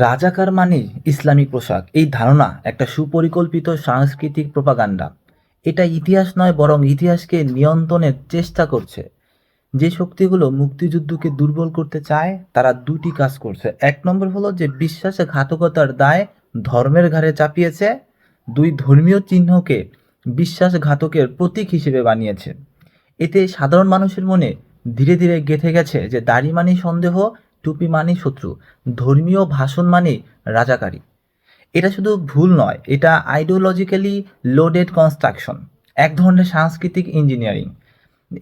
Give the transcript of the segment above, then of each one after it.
রাজাকার মানে ইসলামী পোশাক, এই ধারণা একটা সুপরিকল্পিত সাংস্কৃতিক প্রোপাগান্ডা। এটা ইতিহাস নয়, বরং ইতিহাসকে নিয়ন্ত্রণের চেষ্টা করছে। যে শক্তিগুলো মুক্তিযুদ্ধকে দুর্বল করতে চায় তারা দুটি কাজ করছে। এক নম্বর হলো যে বিশ্বাসে ঘাতকতার দায় ধর্মের ঘাড়ে চাপিয়েছে। দুই, ধর্মীয় চিহ্নকে বিশ্বাসঘাতকের প্রতীক হিসেবে বানিয়েছে। এতে সাধারণ মানুষের মনে ধীরে ধীরে গেঁথে গেছে যে দাড়ি মানেই সন্দেহ, টুপি মানেই শত্রু, ধর্মীয় ভাষণ মানেই রাজাকারী। এটা শুধু ভুল নয়, এটা আইডিওলজিক্যালি লোডেড কনস্ট্রাকশন, এক ধরনের সাংস্কৃতিক ইঞ্জিনিয়ারিং।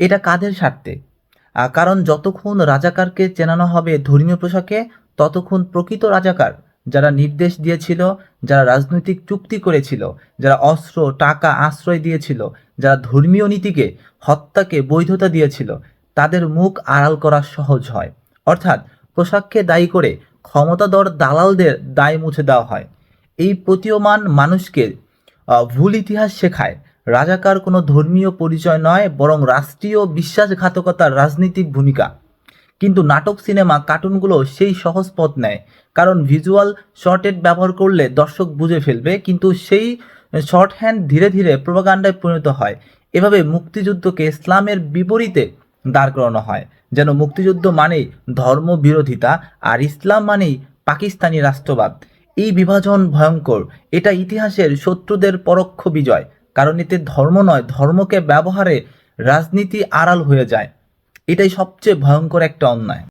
এটা কাদের স্বার্থে? কারণ যতক্ষণ রাজাকারকে চেনানো হবে ধর্মীয় পোশাকে, ততক্ষণ প্রকৃত রাজাকার, যারা নির্দেশ দিয়েছিল, যারা রাজনৈতিক চুক্তি করেছিল, যারা অস্ত্র টাকা আশ্রয় দিয়েছিল, যারা ধর্মীয় নীতিকে হত্যাকে বৈধতা দিয়েছিল, তাদের মুখ আড়াল করা সহজ হয়। অর্থাৎ পোশাককে দায়ী করে ক্ষমতাধর দালালদের দায় মুছে দেওয়া হয়। এই প্রতীয়মান মানুষকে ভুল ইতিহাস শেখায় রাজাকার কোনো ধর্মীয় পরিচয় নয়, বরং রাষ্ট্রীয় বিশ্বাসঘাতকতার রাজনৈতিক ভূমিকা। কিন্তু নাটক, সিনেমা, কার্টুনগুলো সেই সহজ পথ নেয়। কারণ ভিজুয়াল শর্টহ্যান্ড ব্যবহার করলে দর্শক বুঝে ফেলবে, কিন্তু সেই শর্টহ্যান্ড ধীরে ধীরে প্রোপাগান্ডায় পরিণত হয়। এভাবে মুক্তিযুদ্ধকে ইসলামের বিপরীতে দাঁড় করানো হয়, যেন মুক্তিযুদ্ধ মানেই ধর্ম বিরোধিতা আর ইসলাম মানেই পাকিস্তানি রাষ্ট্রবাদ। এই বিভাজন ভয়ঙ্কর। এটা ইতিহাসের শত্রুদের পরোক্ষ বিজয়, কারণ এতে ধর্ম নয়, ধর্মকে ব্যবহারে রাজনীতি আড়াল হয়ে যায়। এটাই সবচেয়ে ভয়ঙ্কর একটা অন্যায়।